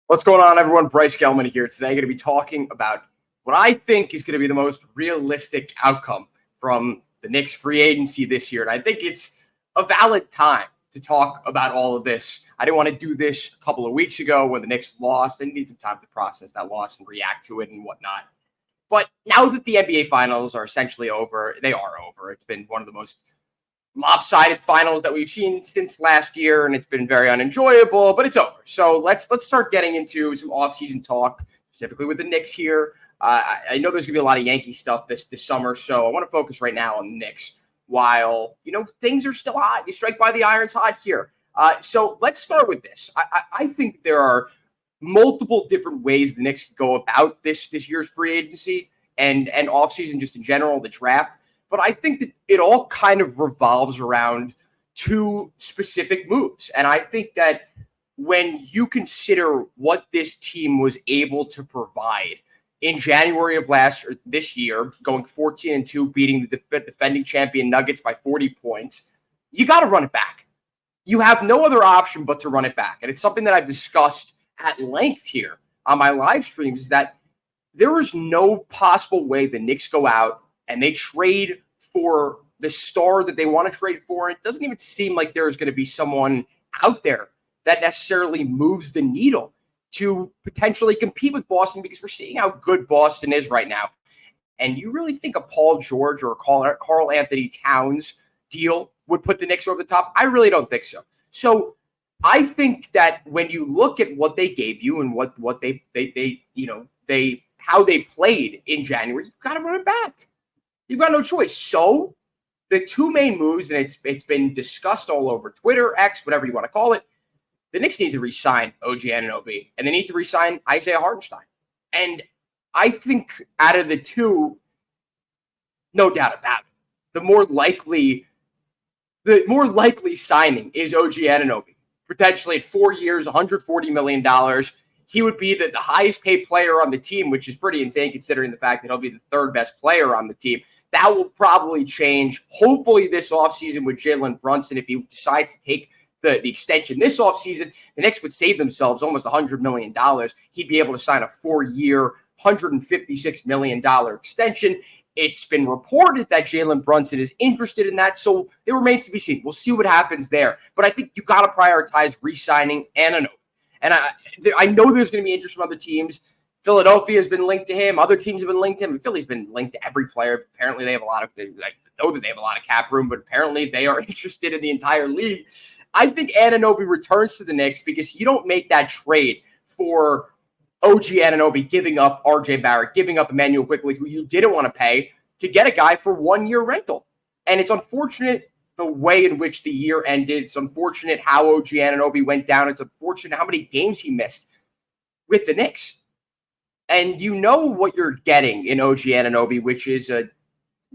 What's going on, everyone? Bryce Gelman here. Today, I'm going to be talking about what I think is going to be the most realistic outcome from the Knicks free agency this year. And I think it's a valid time to talk about all of this. I didn't want to do this a couple of weeks ago when the Knicks lost. I need some time to process that loss and react to it and whatnot. But now that the NBA Finals are essentially over, they are over. It's been one of the most lopsided finals that we've seen since last year, and it's been very unenjoyable, but it's over. So let's start getting into some offseason talk, specifically with the Knicks here. I know there's going to be a lot of Yankee stuff this summer, so I want to focus right now on the Knicks while, things are still hot. You strike by the iron's hot here. So let's start with this. I think there are multiple different ways the Knicks go about this year's free agency and offseason just in general, the draft. But I think that it all kind of revolves around two specific moves. And I think that when you consider what this team was able to provide in January of this year, going 14-2, beating the defending champion Nuggets by 40 points, you got to run it back. You have no other option but to run it back. And it's something that I've discussed at length here on my live streams, is that there is no possible way the Knicks go out and they trade for the star that they want to trade for. It doesn't even seem like there's going to be someone out there that necessarily moves the needle to potentially compete with Boston, because we're seeing how good Boston is right now. And you really think a Paul George or a Karl Anthony Towns deal would put the Knicks over the top? I really don't think so. So I think that when you look at what they gave you and what how they played in January, you've got to run it back. You've got no choice. So the two main moves, and it's been discussed all over Twitter, X, whatever you want to call it, the Knicks need to re-sign OG Anunoby, and they need to re-sign Isaiah Hartenstein. And I think out of the two, no doubt about it, the more likely signing is OG Anunoby. Potentially at 4 years, $140 million. He would be the highest paid player on the team, which is pretty insane considering the fact that he'll be the third best player on the team. That will probably change, hopefully, this offseason with Jalen Brunson. If he decides to take the extension this offseason, the Knicks would save themselves almost $100 million. He'd be able to sign a 4-year, $156 million extension. It's been reported that Jalen Brunson is interested in that, so it remains to be seen. We'll see what happens there. But I think you got to prioritize re-signing Anunoby. And I know there's going to be interest from other teams. Philadelphia has been linked to him. Other teams have been linked to him. Philly's been linked to every player. Apparently, they have a lot of cap room, but apparently they are interested in the entire league. I think Anunoby returns to the Knicks because you don't make that trade for OG Anunoby giving up RJ Barrett, giving up Emmanuel Quickley, who you didn't want to pay, to get a guy for 1 year rental. And it's unfortunate the way in which the year ended. It's unfortunate how OG Anunoby went down. It's unfortunate how many games he missed with the Knicks. And you know what you're getting in OG Anunoby, which is a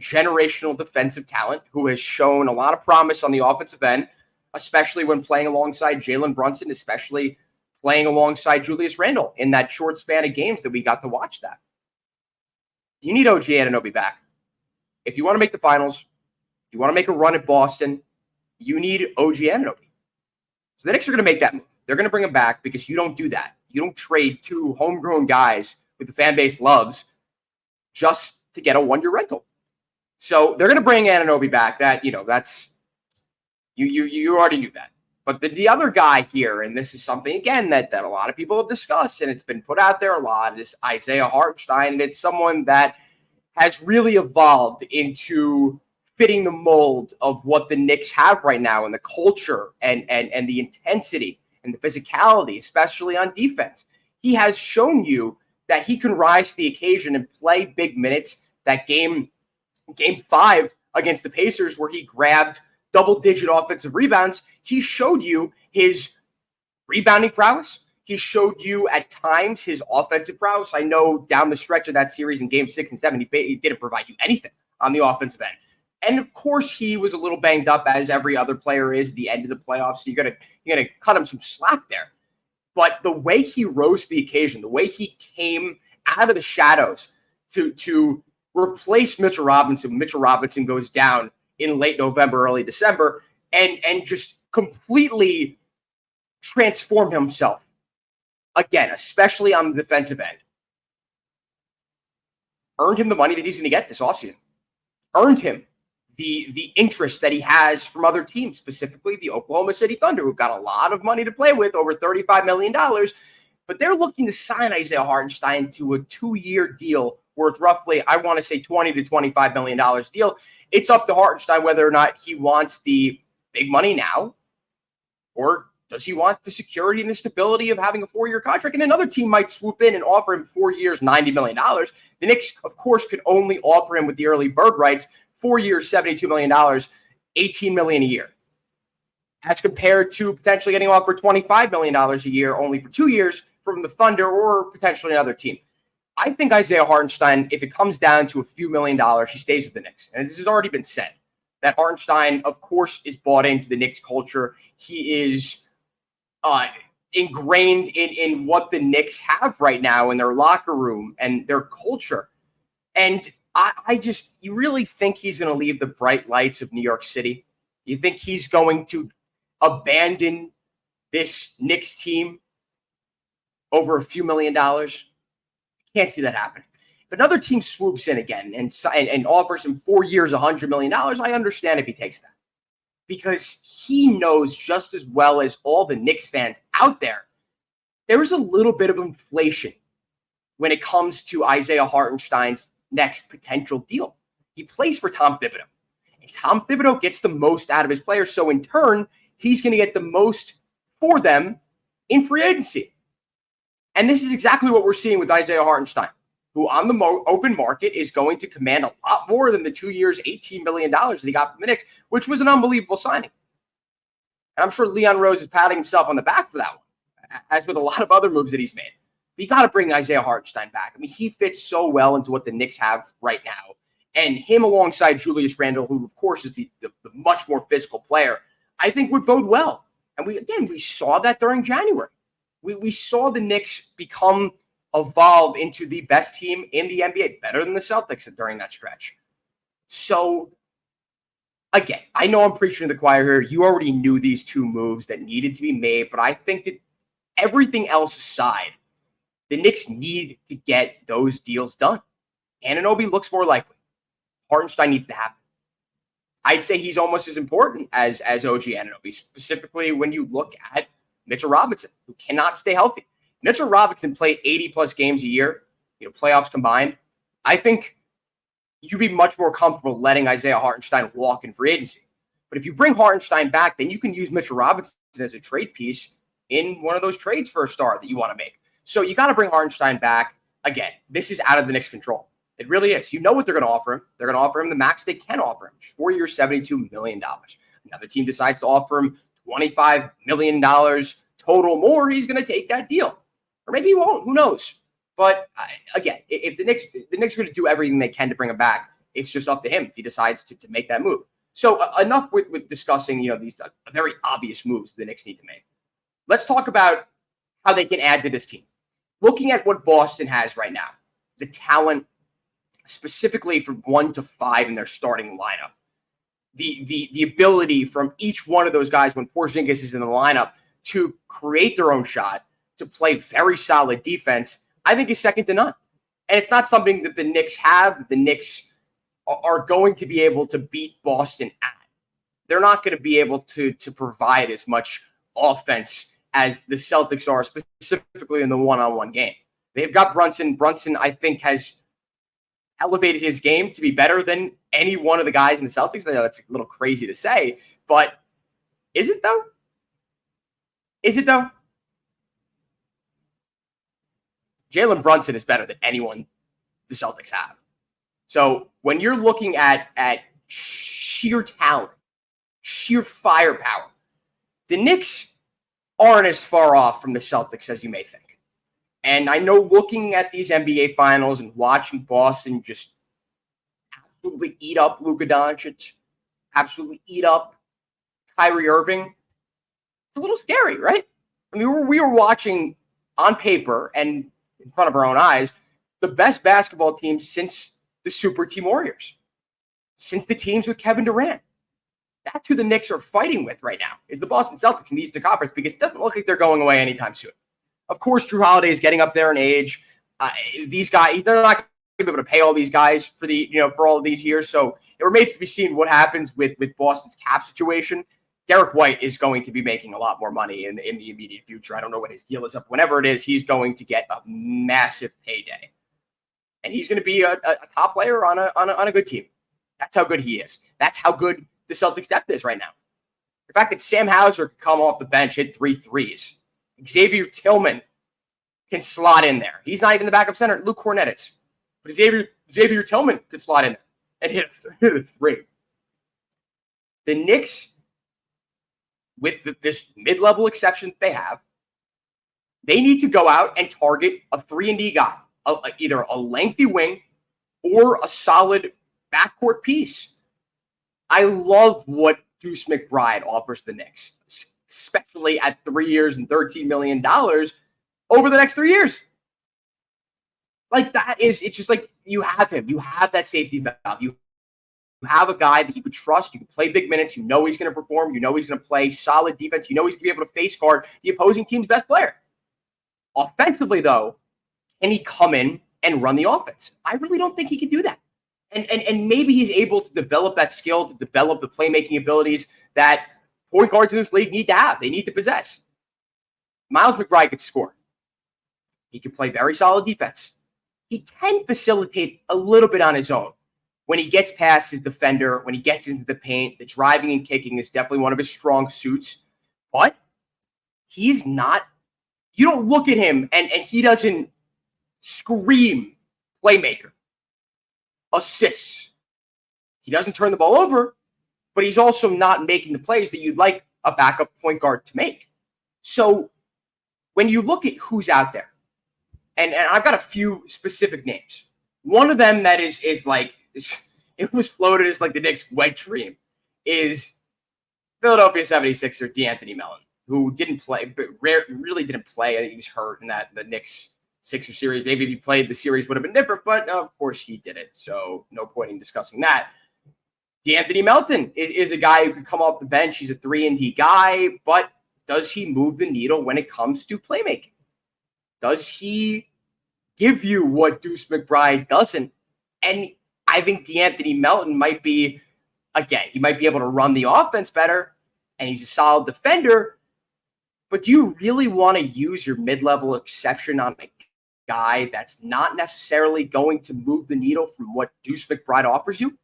generational defensive talent who has shown a lot of promise on the offensive end, especially when playing alongside Jalen Brunson, especially playing alongside Julius Randle in that short span of games that we got to watch that. You need OG Anunoby back. If you want to make the finals, if you want to make a run at Boston, you need OG Anunoby. So the Knicks are going to make that move. They're going to bring him back because you don't do that. You don't trade two homegrown guys with the fan base loves just to get a 1 year rental. So they're going to bring Anunoby back. That's you already knew that. But the other guy here, and this is something, again, that a lot of people have discussed, and it's been put out there a lot, is Isaiah Hartenstein. It's someone that has really evolved into fitting the mold of what the Knicks have right now, and the culture and the intensity and the physicality, especially on defense. He has shown you that he can rise to the occasion and play big minutes. That game 5 against the Pacers, where he grabbed double-digit offensive rebounds, he showed you his rebounding prowess. He showed you at times his offensive prowess. I know down the stretch of that series in Game 6 and 7, he didn't provide you anything on the offensive end. And of course, he was a little banged up, as every other player is at the end of the playoffs. So you're gonna cut him some slack there. But the way he rose to the occasion, the way he came out of the shadows to replace Mitchell Robinson. Mitchell Robinson goes down in late November, early December, and just completely transformed himself again, especially on the defensive end, earned him the money that he's going to get this offseason. Earned him the interest that he has from other teams, specifically the Oklahoma City Thunder, who've got a lot of money to play with, over $35 million. But they're looking to sign Isaiah Hartenstein to a 2-year deal worth roughly, I want to say, $20 to $25 million deal. It's up to Hartenstein whether or not he wants the big money now, or does he want the security and the stability of having a 4-year contract? And another team might swoop in and offer him 4 years, $90 million. The Knicks, of course, could only offer him with the early bird rights 4 years, $72 million, $18 million a year. That's compared to potentially getting offered $25 million a year only for 2 years from the Thunder or potentially another team. I think Isaiah Hartenstein, if it comes down to a few $1 million, he stays with the Knicks. And this has already been said, that Hartenstein, of course, is bought into the Knicks culture. He is ingrained in what the Knicks have right now in their locker room and their culture. And you really think he's going to leave the bright lights of New York City? You think he's going to abandon this Knicks team over a few $1 million? Can't see that happening. If another team swoops in again and offers him 4 years, $100 million, I understand if he takes that. Because he knows just as well as all the Knicks fans out there, there is a little bit of inflation when it comes to Isaiah Hartenstein's next potential deal. He plays for Tom Thibodeau. And Tom Thibodeau gets the most out of his players. So in turn, he's going to get the most for them in free agency. And this is exactly what we're seeing with Isaiah Hartenstein, who on the open market is going to command a lot more than the 2 years, $18 million that he got from the Knicks, which was an unbelievable signing. And I'm sure Leon Rose is patting himself on the back for that one, as with a lot of other moves that he's made. But you got to bring Isaiah Hartenstein back. I mean, he fits so well into what the Knicks have right now. And him alongside Julius Randle, who, of course, is the much more physical player, I think would bode well. And we saw that during January. We saw the Knicks evolve into the best team in the NBA, better than the Celtics during that stretch. So, again, I know I'm preaching to the choir here. You already knew these two moves that needed to be made, but I think that everything else aside, the Knicks need to get those deals done. Anunoby looks more likely. Hartenstein needs to happen. I'd say he's almost as important as OG Anunoby, specifically when you look at Mitchell Robinson, who cannot stay healthy. Mitchell Robinson played 80-plus games a year, playoffs combined. I think you'd be much more comfortable letting Isaiah Hartenstein walk in free agency. But if you bring Hartenstein back, then you can use Mitchell Robinson as a trade piece in one of those trades for a star that you want to make. So you got to bring Hartenstein back. Again, this is out of the Knicks' control. It really is. You know what they're going to offer him. They're going to offer him the max they can offer him, 4 years, $72 million. Now the team decides to offer him $25 million total more, he's going to take that deal. Or maybe he won't. Who knows? But again, if the Knicks are going to do everything they can to bring him back, it's just up to him if he decides to make that move. So enough with discussing these very obvious moves the Knicks need to make. Let's talk about how they can add to this team. Looking at what Boston has right now, the talent specifically from 1 to 5 in their starting lineup, the ability from each one of those guys when Porzingis is in the lineup to create their own shot, to play very solid defense, I think is second to none. And it's not something that the Knicks have. The Knicks are going to be able to beat Boston at. They're not going to be able to provide as much offense as the Celtics are, specifically in the one-on-one game. They've got Brunson. Brunson, I think, has elevated his game to be better than any one of the guys in the Celtics. I know that's a little crazy to say, but is it though? Is it though? Jalen Brunson is better than anyone the Celtics have. So when you're looking at sheer talent, sheer firepower, the Knicks aren't as far off from the Celtics as you may think. And I know looking at these NBA finals and watching Boston just absolutely eat up Luka Doncic, absolutely eat up Kyrie Irving, it's a little scary, right? I mean, we were watching on paper and in front of our own eyes the best basketball team since the Super Team Warriors, since the teams with Kevin Durant. That's who the Knicks are fighting with right now, is the Boston Celtics in the Eastern Conference, because it doesn't look like they're going away anytime soon. Of course, Drew Holiday is getting up there in age. These guys, they're not going to be able to pay all these guys for for all of these years. So it remains to be seen what happens with Boston's cap situation. Derek White is going to be making a lot more money in the immediate future. I don't know what his deal is up. Whenever it is, he's going to get a massive payday. And he's going to be a top player on a good team. That's how good he is. That's how good the Celtics depth is right now. The fact that Sam Hauser could come off the bench, hit 3 threes. Xavier Tillman can slot in there. He's not even the backup center. Luke Cornett is. But Xavier Tillman could slot in there and hit a 3. The Knicks, with this mid-level exception they have, they need to go out and target a 3-and-D guy, either a lengthy wing or a solid backcourt piece. I love what Deuce McBride offers the Knicks, especially at 3 years and $13 million over the next 3 years. Like that it's just like you have him. You have that safety valve. You have a guy that you could trust. You can play big minutes. You know he's going to perform. You know he's going to play solid defense. You know he's going to be able to face guard the opposing team's best player. Offensively, though, can he come in and run the offense? I really don't think he can do that. And maybe he's able to develop that skill, to develop the playmaking abilities that point guards in this league need to have. They need to possess. Miles McBride could score. He can play very solid defense. He can facilitate a little bit on his own. When he gets past his defender, when he gets into the paint, the driving and kicking is definitely one of his strong suits. But he's not, you don't look at him and he doesn't scream playmaker, assists. He doesn't turn the ball over, but he's also not making the plays that you'd like a backup point guard to make. So when you look at who's out there, and I've got a few specific names. One of them that is like, it was floated as like the Knicks' wet dream, is Philadelphia 76er DeAnthony Mellon, who didn't play, but really didn't play. I think he was hurt in the Knicks Sixer series. Maybe if he played, the series would have been different, but of course he didn't. So no point in discussing that. DeAnthony Melton is a guy who could come off the bench. He's a 3-and-D guy, but does he move the needle when it comes to playmaking? Does he give you what Deuce McBride doesn't? And I think DeAnthony Melton might be, again, he might be able to run the offense better, and he's a solid defender. But do you really want to use your mid-level exception on a guy that's not necessarily going to move the needle from what Deuce McBride offers you?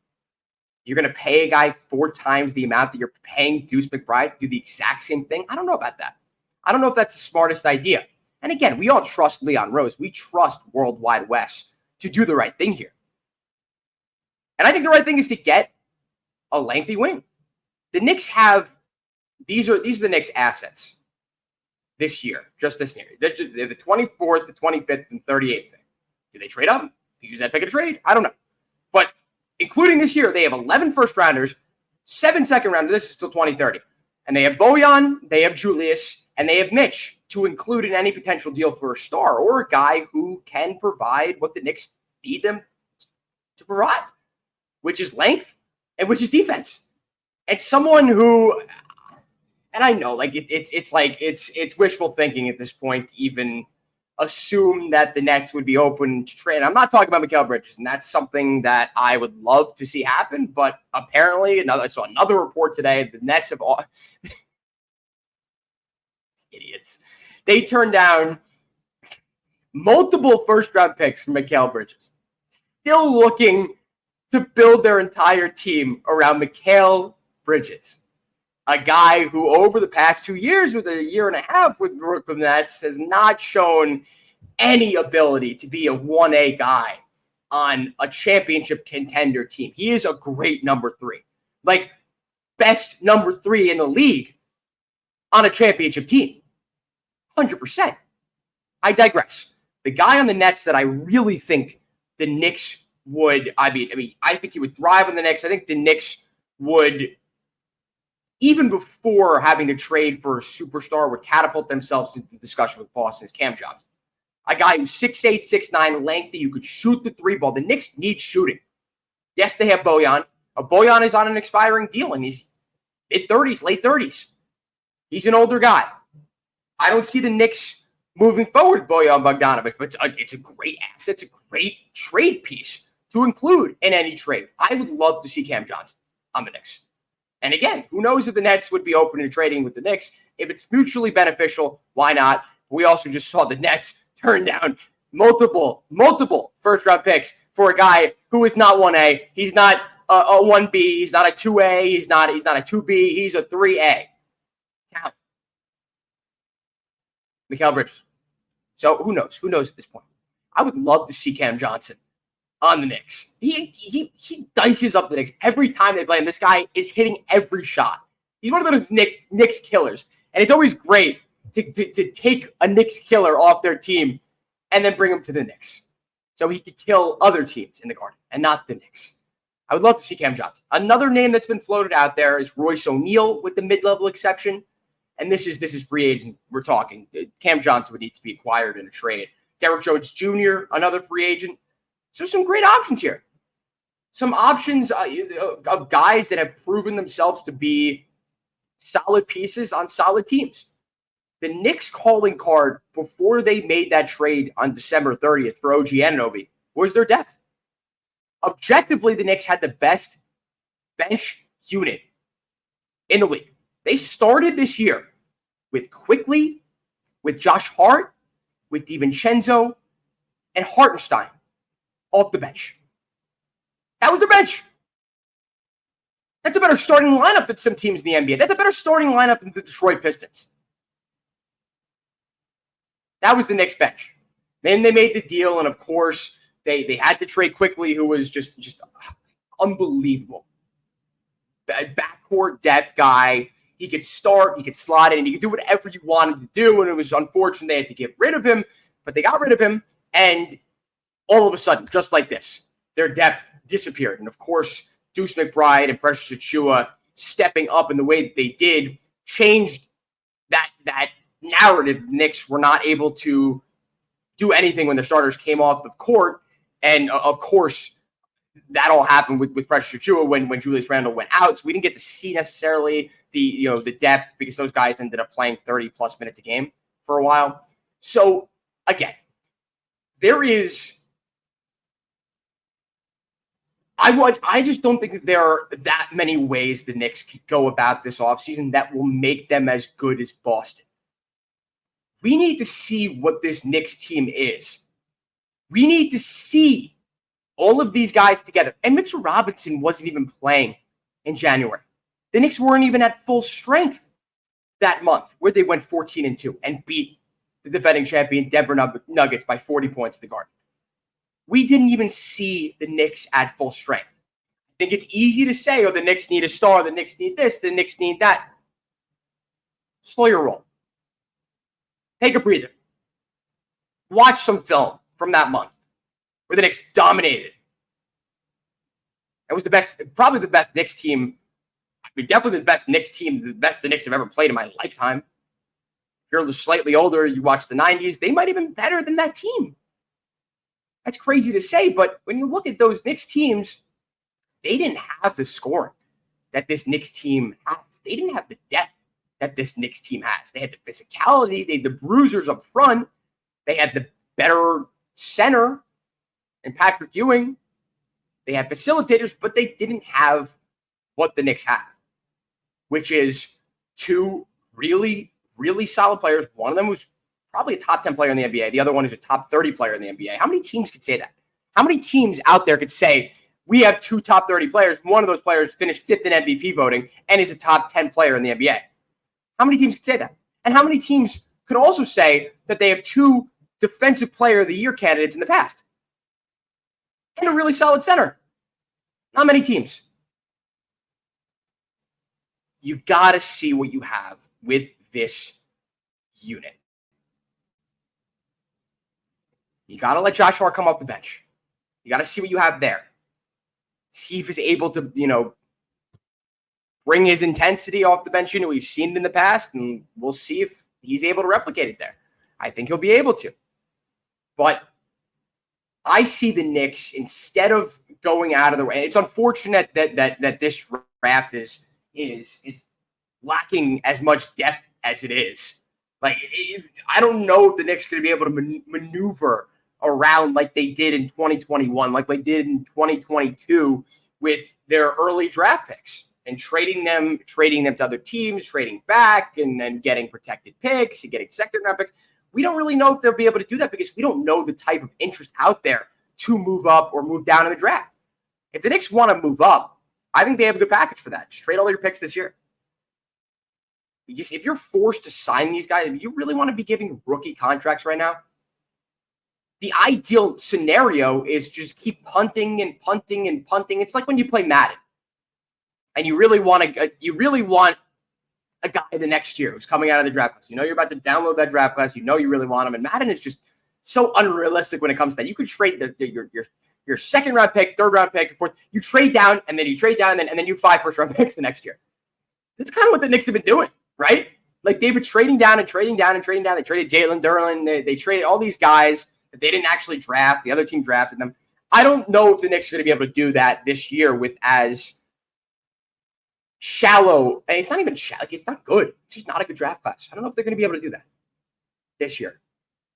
You're going to pay a guy 4 times the amount that you're paying Deuce McBride to do the exact same thing? I don't know about that. I don't know if that's the smartest idea. And again, we all trust Leon Rose. We trust Worldwide West to do the right thing here. And I think the right thing is to get a lengthy wing. The Knicks have, these are the Knicks' assets this year, just this year. They're the 24th, the 25th, and 38th pick. Do they trade up? Use that pick of trade? I don't know. But including this year, they have 11 first-rounders, 7 second-rounders. This is still 2030. And they have Bojan, they have Julius, and they have Mitch to include in any potential deal for a star or a guy who can provide what the Knicks need them to provide, which is length and which is defense. And someone who, and I know, like it's wishful thinking at this point to even assume that the Nets would be open to trade. I'm not talking about Mikal Bridges, and that's something that I would love to see happen. But apparently, I saw another report today. The Nets have all idiots. They turned down multiple first-round picks from Mikal Bridges, still looking to build their entire team around Mikal Bridges, a guy who over the past 2 years, with a year and a half with the Brooklyn Nets, has not shown any ability to be a 1A guy on a championship contender team. He is a great number 3, like best number 3 in the league on a championship team. 100%. I digress. The guy on the Nets that I really think the Knicks would, I think he would thrive on the Knicks. I think the Knicks would, even before having to trade for a superstar, would catapult themselves into the discussion with Boston's Cam Johnson. A guy who's 6'8", 6'9", lengthy, who could shoot the 3 ball. The Knicks need shooting. Yes, they have Bojan. Bojan is on an expiring deal, and he's mid-30s, late 30s. He's an older guy. I don't see the Knicks moving forward, Bojan Bogdanovic. But it's a great asset. It's a great trade piece to include in any trade. I would love to see Cam Johnson on the Knicks. And again, who knows if the Nets would be open to trading with the Knicks. If it's mutually beneficial, why not? We also just saw the Nets turn down multiple first-round picks for a guy who is not 1A. He's not a 1B. He's not a 2A. He's not a 2B. He's a 3A. Count. Mikal Bridges. So who knows? Who knows at this point? I would love to see Cam Johnson on the Knicks. He dices up the Knicks every time they play him. This guy is hitting every shot. He's one of those Knicks killers. And it's always great to take a Knicks killer off their team and then bring him to the Knicks so he could kill other teams in the Garden and not the Knicks. I would love to see Cam Johnson. Another name that's been floated out there is Royce O'Neal with the mid-level exception. And this is free agent we're talking. Cam Johnson would need to be acquired in a trade. Derrick Jones Jr., another free agent. So some great options here. Some options of guys that have proven themselves to be solid pieces on solid teams. The Knicks calling card before they made that trade on December 30th for OG Anunoby was their depth. Objectively, the Knicks had the best bench unit in the league. They started this year with Quickly, with Josh Hart, with DiVincenzo, and Hartenstein off the bench. That was their bench. That's a better starting lineup than some teams in the NBA. That's a better starting lineup than the Detroit Pistons. That was the Knicks bench. Then they made the deal, and of course, they had to trade Quickly, who was just unbelievable. Backcourt depth guy. He could start, he could slot in, he could do whatever you wanted to do, and it was unfortunate they had to get rid of him, but they got rid of him, and all of a sudden, just like this, their depth disappeared. And of course, Deuce McBride and Precious Achiuwa stepping up in the way that they did changed that narrative. The Knicks were not able to do anything when their starters came off the court, and of course, that all happened with Precious Achiuwa when Julius Randle went out. So we didn't get to see necessarily the depth because those guys ended up playing 30-plus minutes a game for a while. So, again, there is I just don't think that there are that many ways the Knicks could go about this offseason that will make them as good as Boston. We need to see what this Knicks team is. We need to see all of these guys together. And Mitchell Robinson wasn't even playing in January. The Knicks weren't even at full strength that month, where they went 14-2 and beat the defending champion Denver Nuggets by 40 points in the Garden. We didn't even see the Knicks at full strength. I think it's easy to say, the Knicks need a star, the Knicks need this, the Knicks need that. Slow your roll. Take a breather. Watch some film from that month where the Knicks dominated. It was probably the best Knicks team. I mean, definitely the best Knicks team, the best the Knicks have ever played in my lifetime. If you're slightly older, you watch the 90s, they might have been better than that team. That's crazy to say, but when you look at those Knicks teams, they didn't have the scoring that this Knicks team has. They didn't have the depth that this Knicks team has. They had the physicality, they had the bruisers up front, they had the better center and Patrick Ewing. They had facilitators, but they didn't have what the Knicks have, which is two really, really solid players. One of them was probably a top 10 player in the NBA. The other one is a top 30 player in the NBA. How many teams could say that? How many teams out there could say, we have two top 30 players, one of those players finished fifth in MVP voting and is a top 10 player in the NBA? How many teams could say that? And how many teams could also say that they have two defensive player of the year candidates in the past? And a really solid center. Not many teams. You got to see what you have with this unit. You got to let Josh Hart come off the bench. You got to see what you have there. See if he's able to, bring his intensity off the bench unit. We've seen it in the past, and we'll see if he's able to replicate it there. I think he'll be able to. But I see the Knicks, instead of going out of the way, it's unfortunate that this draft is lacking as much depth as it is. Like, I don't know if the Knicks are going to be able to maneuver around like they did in 2021, like they did in 2022 with their early draft picks and trading them to other teams, trading back, and then getting protected picks and getting second round picks. We don't really know if they'll be able to do that because we don't know the type of interest out there to move up or move down in the draft. If the Knicks want to move up, I think they have a good package for that. Just trade all your picks this year. If you're forced to sign these guys, if you really want to be giving rookie contracts right now, the ideal scenario is just keep punting and punting and punting. It's like when you play Madden and you really want a guy the next year who's coming out of the draft class. You know you're about to download that draft class. You know you really want him. And Madden is just so unrealistic when it comes to that. You could trade your second round pick, third round pick, and fourth. You trade down, and then you trade down, and then you 5 first round picks the next year. That's kind of what the Knicks have been doing, right? Like they've been trading down and trading down and trading down. They traded Jalen Duren. They traded all these guys that they didn't actually draft. The other team drafted them. I don't know if the Knicks are going to be able to do that this year with as shallow, and it's not even shallow. Like, it's not good. It's just not a good draft class. I don't know if they're going to be able to do that this year.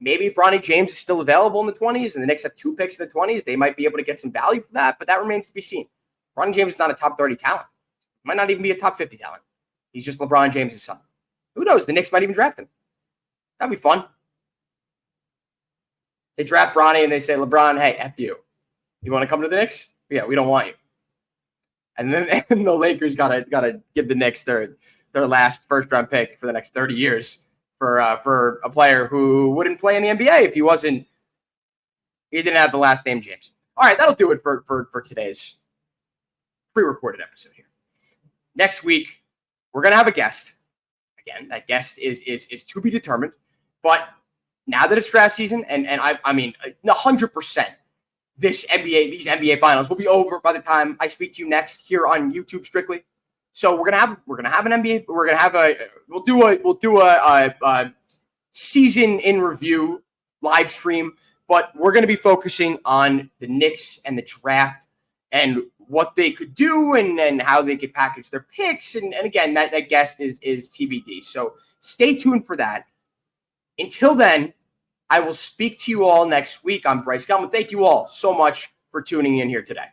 Maybe if Bronny James is still available in the 20s and the Knicks have 2 picks in the 20s, they might be able to get some value for that, but that remains to be seen. Bronny James is not a top 30 talent. Might not even be a top 50 talent. He's just LeBron James' son. Who knows? The Knicks might even draft him. That'd be fun. They draft Bronny and they say, LeBron, hey, F you. You want to come to the Knicks? Yeah, we don't want you. And then the Lakers gotta give the Knicks their last first round pick for the next 30 years for a player who wouldn't play in the NBA if he didn't have the last name James. All right, that'll do it for today's pre-recorded episode here. Next week, we're gonna have a guest. Again, that guest is to be determined. But now that it's draft season, and I mean 100%. These NBA finals will be over by the time I speak to you next here on YouTube strictly. So we're gonna have an NBA. We'll do a season in review live stream, but we're gonna be focusing on the Knicks and the draft and what they could do and how they could package their picks. And again, that guest is TBD. So stay tuned for that. Until then, I will speak to you all next week. I'm Bryce Gellman. Thank you all so much for tuning in here today.